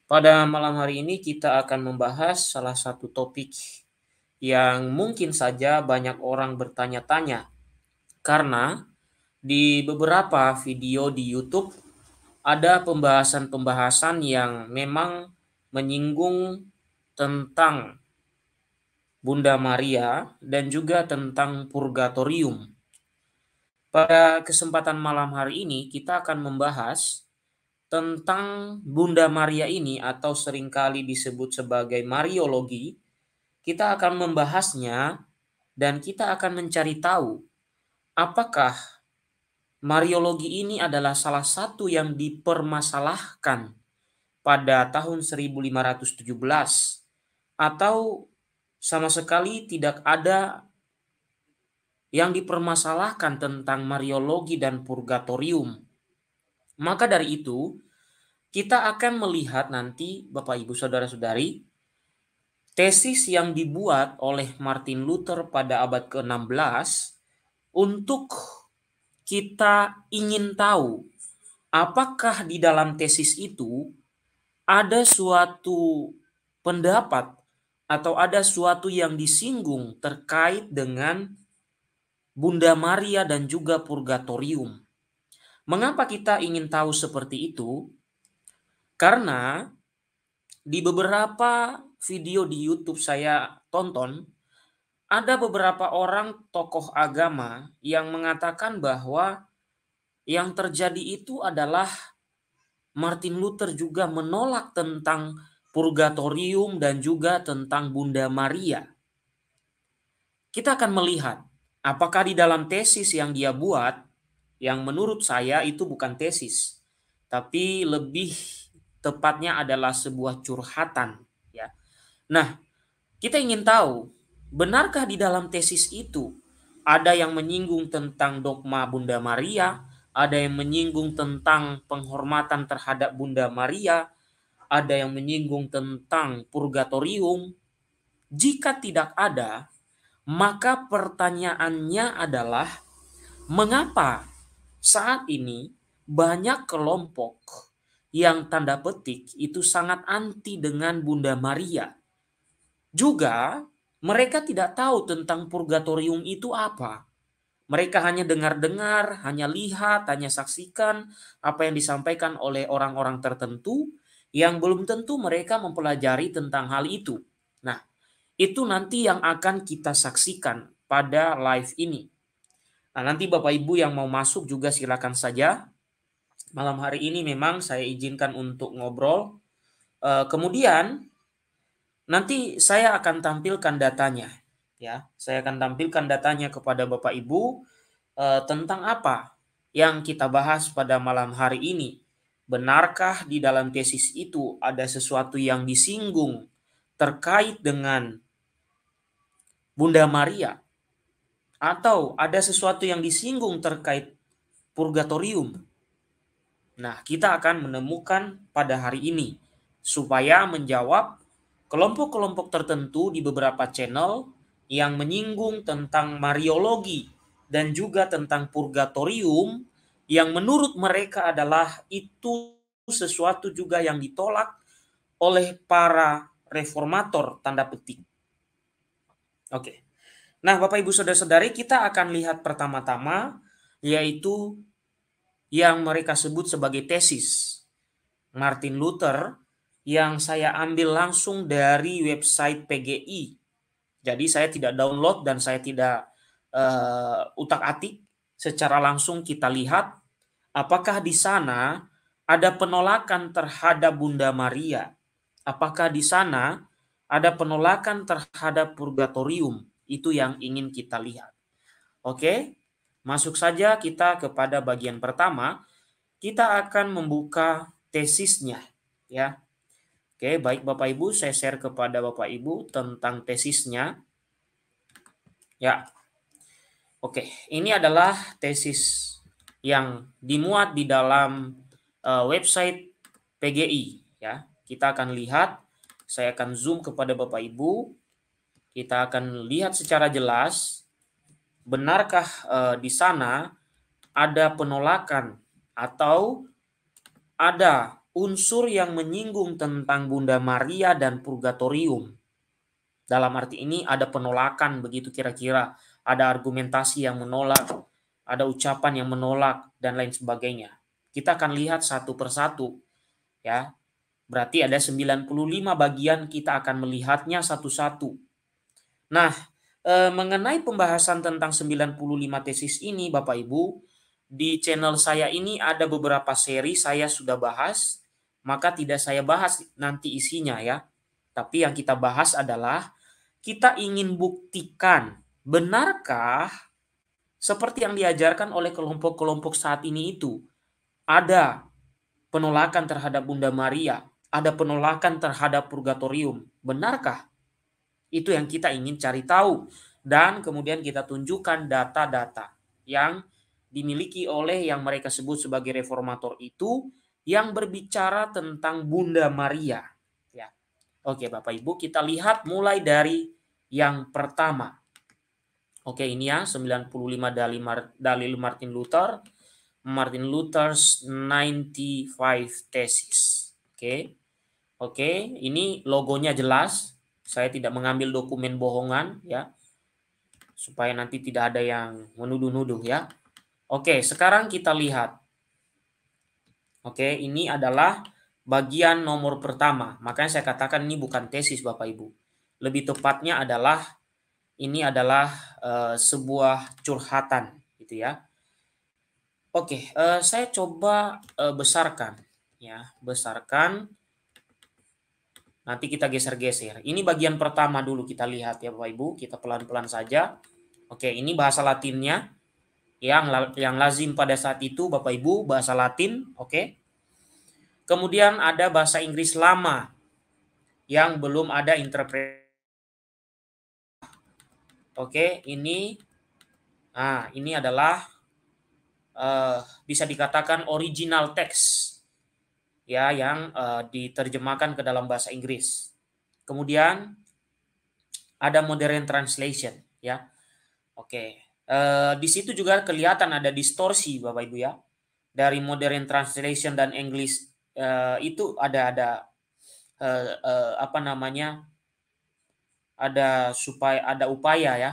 Pada malam hari ini kita akan membahas salah satu topik yang mungkin saja banyak orang bertanya-tanya karena di beberapa video di YouTube ada pembahasan-pembahasan yang memang menyinggung tentang Bunda Maria dan juga tentang purgatorium. Pada kesempatan malam hari ini kita akan membahas tentang Bunda Maria ini atau seringkali disebut sebagai Mariologi. Kita akan membahasnya dan kita akan mencari tahu apakah Mariologi ini adalah salah satu yang dipermasalahkan pada tahun 1517 atau sama sekali tidak ada yang dipermasalahkan tentang Mariologi dan purgatorium. Maka dari itu, kita akan melihat nanti Bapak Ibu Saudara-saudari tesis yang dibuat oleh Martin Luther pada abad ke-16 untuk kita ingin tahu apakah di dalam tesis itu ada suatu pendapat atau ada suatu yang disinggung terkait dengan Bunda Maria dan juga purgatorium. Mengapa kita ingin tahu seperti itu? Karena di beberapa video di YouTube saya tonton, ada beberapa orang tokoh agama yang mengatakan bahwa yang terjadi itu adalah Martin Luther juga menolak tentang purgatorium dan juga tentang Bunda Maria. Kita akan melihat apakah di dalam tesis yang dia buat, yang menurut saya itu bukan tesis, tapi lebih tepatnya adalah sebuah curhatan, ya. Nah, kita ingin tahu, benarkah di dalam tesis itu ada yang menyinggung tentang dogma Bunda Maria, ada yang menyinggung tentang penghormatan terhadap Bunda Maria, ada yang menyinggung tentang purgatorium? Jika tidak ada, maka pertanyaannya adalah mengapa saat ini banyak kelompok yang tanda petik itu sangat anti dengan Bunda Maria. Juga mereka tidak tahu tentang purgatorium itu apa. Mereka hanya dengar-dengar, hanya lihat, hanya saksikan apa yang disampaikan oleh orang-orang tertentu yang belum tentu mereka mempelajari tentang hal itu. Nah, itu nanti yang akan kita saksikan pada live ini. Nah, nanti Bapak Ibu yang mau masuk juga silakan saja. Malam hari ini memang saya izinkan untuk ngobrol. Kemudian nanti saya akan tampilkan datanya, ya. Saya akan tampilkan datanya kepada Bapak Ibu tentang apa yang kita bahas pada malam hari ini. Benarkah di dalam tesis itu ada sesuatu yang disinggung terkait dengan Bunda Maria, atau ada sesuatu yang disinggung terkait purgatorium? Nah, kita akan menemukan pada hari ini supaya menjawab kelompok-kelompok tertentu di beberapa channel yang menyinggung tentang Mariologi dan juga tentang purgatorium yang menurut mereka adalah itu sesuatu juga yang ditolak oleh para reformator tanda petik. Oke. Nah, Bapak Ibu Saudara-saudari, kita akan lihat pertama-tama yaitu yang mereka sebut sebagai tesis Martin Luther yang saya ambil langsung dari website PGI. Jadi saya tidak download dan saya tidak utak-atik, secara langsung kita lihat apakah di sana ada penolakan terhadap Bunda Maria. Apakah di sana ada penolakan terhadap purgatorium? Itu yang ingin kita lihat. Oke, masuk saja kita kepada bagian pertama. Kita akan membuka tesisnya, ya. Oke, baik Bapak Ibu, saya share kepada Bapak Ibu tentang tesisnya. Ya. Oke, ini adalah tesis yang dimuat di dalam website PGI, ya. Kita akan lihat, saya akan zoom kepada Bapak Ibu. Kita akan lihat secara jelas benarkah di sana ada penolakan atau ada unsur yang menyinggung tentang Bunda Maria dan purgatorium. Dalam arti ini ada penolakan begitu kira-kira, ada argumentasi yang menolak, ada ucapan yang menolak dan lain sebagainya. Kita akan lihat satu persatu ya. Berarti ada 95 bagian, kita akan melihatnya satu-satu. Nah, mengenai pembahasan tentang 95 tesis ini Bapak Ibu, di channel saya ini ada beberapa seri saya sudah bahas, maka tidak saya bahas nanti isinya ya. Tapi yang kita bahas adalah kita ingin buktikan benarkah seperti yang diajarkan oleh kelompok-kelompok saat ini itu ada penolakan terhadap Bunda Maria, ada penolakan terhadap purgatorium. Benarkah? Itu yang kita ingin cari tahu. Dan kemudian kita tunjukkan data-data yang dimiliki oleh yang mereka sebut sebagai reformator itu yang berbicara tentang Bunda Maria. Ya. Oke Bapak Ibu, kita lihat mulai dari yang pertama. Oke, ini ya 95 dalil Martin Luther. Martin Luther's 95 Thesis. Oke, ini logonya jelas. Saya tidak mengambil dokumen bohongan ya, supaya nanti tidak ada yang menuduh-nuduh ya. Oke, sekarang kita lihat. Oke, ini adalah bagian nomor pertama. Makanya saya katakan ini bukan tesis Bapak Ibu. Lebih tepatnya adalah ini adalah sebuah curhatan gitu ya. Oke, saya coba besarkan ya, besarkan. Nanti kita geser-geser. Ini bagian pertama dulu kita lihat ya Bapak Ibu, kita pelan-pelan saja. Oke, ini bahasa Latinnya yang lazim pada saat itu Bapak Ibu, bahasa Latin, oke. Kemudian ada bahasa Inggris lama yang belum ada interpretasi. Oke, ini adalah bisa dikatakan original text ya yang diterjemahkan ke dalam bahasa Inggris. Kemudian ada modern translation ya. Oke. Di situ juga kelihatan ada distorsi Bapak Ibu ya. Dari modern translation dan English itu ada ada upaya ya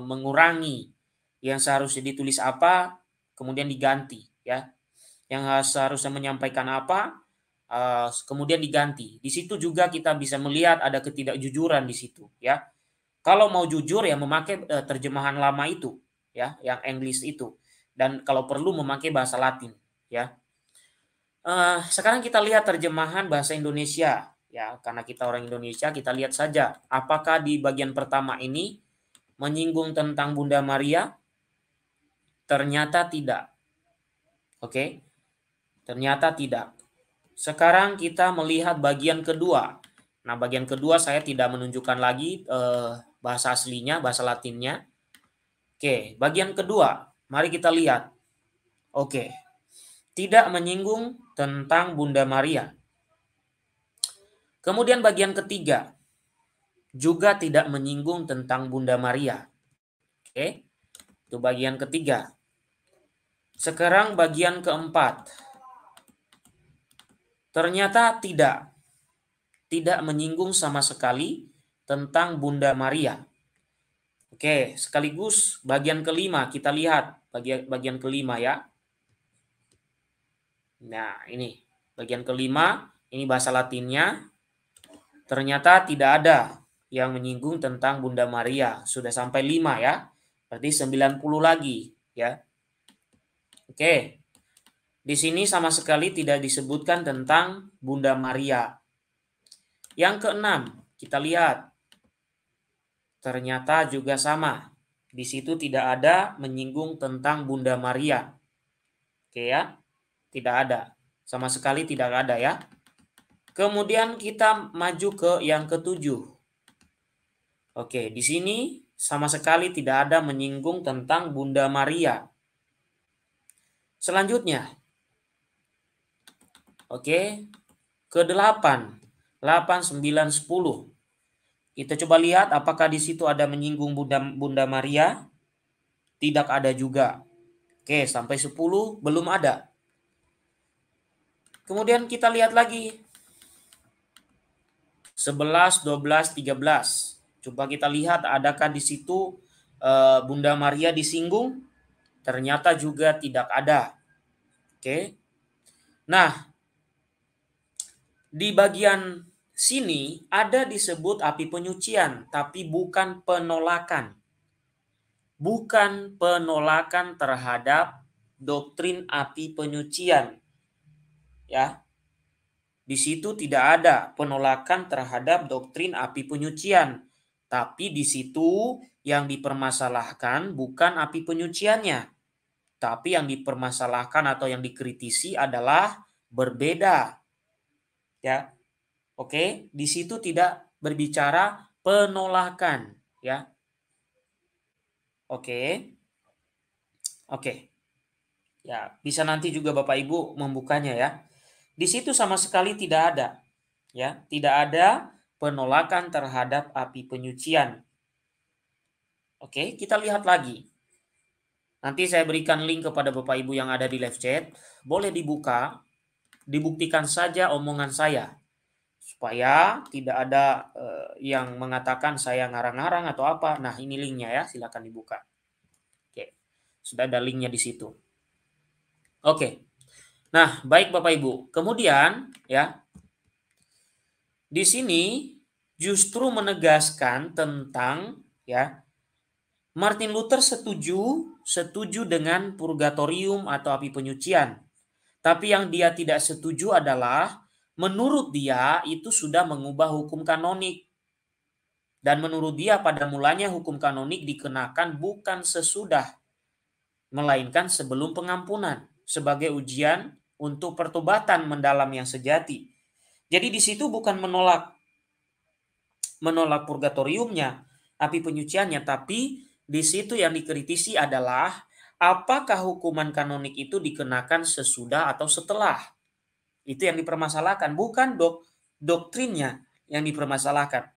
mengurangi yang seharusnya ditulis apa kemudian diganti ya. Yang seharusnya menyampaikan apa kemudian diganti. Di situ juga kita bisa melihat ada ketidakjujuran di situ ya. Kalau mau jujur ya memakai terjemahan lama itu ya, yang English itu, dan kalau perlu memakai bahasa Latin ya. Sekarang kita lihat terjemahan bahasa Indonesia ya, karena kita orang Indonesia, kita lihat saja apakah di bagian pertama ini menyinggung tentang Bunda Maria. Ternyata tidak. Oke. Ternyata tidak. Sekarang kita melihat bagian kedua. Nah, bagian kedua saya tidak menunjukkan lagi bahasa aslinya, bahasa Latinnya. Oke, bagian kedua, mari kita lihat. Oke, tidak menyinggung tentang Bunda Maria. Kemudian bagian ketiga, juga tidak menyinggung tentang Bunda Maria. Oke, itu bagian ketiga. Sekarang bagian keempat. Ternyata tidak menyinggung sama sekali tentang Bunda Maria. Oke, sekaligus bagian kelima kita lihat bagian kelima ya. Nah, ini bagian kelima, ini bahasa Latinnya. Ternyata tidak ada yang menyinggung tentang Bunda Maria. Sudah sampai 5 ya. Berarti 90 lagi ya. Oke. Di sini sama sekali tidak disebutkan tentang Bunda Maria. Yang keenam, kita lihat. Ternyata juga sama. Di situ tidak ada menyinggung tentang Bunda Maria. Oke ya. Tidak ada. Sama sekali tidak ada ya. Kemudian kita maju ke yang ketujuh. Oke, di sini sama sekali tidak ada menyinggung tentang Bunda Maria. Selanjutnya. Oke. Ke-8. 8, 9, 10. Kita coba lihat apakah di situ ada menyinggung Bunda Maria. Tidak ada juga. Oke, sampai 10 belum ada. Kemudian kita lihat lagi 11, 12, 13. Coba kita lihat adakah di situ Bunda Maria disinggung? Ternyata juga tidak ada. Oke. Nah, di bagian sini ada disebut api penyucian, tapi bukan penolakan. Bukan penolakan terhadap doktrin api penyucian. Ya. Di situ tidak ada penolakan terhadap doktrin api penyucian. Tapi di situ yang dipermasalahkan bukan api penyuciannya. Tapi yang dipermasalahkan atau yang dikritisi adalah berbeda. Ya. Oke, di situ tidak berbicara penolakan, ya. Oke. Oke. Ya, bisa nanti juga Bapak Ibu membukanya ya. Di situ sama sekali tidak ada, ya. Tidak ada penolakan terhadap api penyucian. Oke, kita lihat lagi. Nanti saya berikan link kepada Bapak Ibu yang ada di live chat. Boleh dibuka, dibuktikan saja omongan saya. Supaya tidak ada yang mengatakan saya ngarang-ngarang atau apa. Nah, ini linknya ya, silakan dibuka. Oke, sudah ada linknya di situ. Oke, nah baik Bapak Ibu. Kemudian ya, di sini justru menegaskan tentang ya, Martin Luther setuju dengan purgatorium atau api penyucian. Tapi yang dia tidak setuju adalah menurut dia itu sudah mengubah hukum kanonik. Dan menurut dia pada mulanya hukum kanonik dikenakan bukan sesudah, melainkan sebelum pengampunan sebagai ujian untuk pertobatan mendalam yang sejati. Jadi di situ bukan menolak purgatoriumnya, api penyuciannya, tapi di situ yang dikritisi adalah apakah hukuman kanonik itu dikenakan sesudah atau setelah. Itu yang dipermasalahkan, bukan doktrinnya yang dipermasalahkan.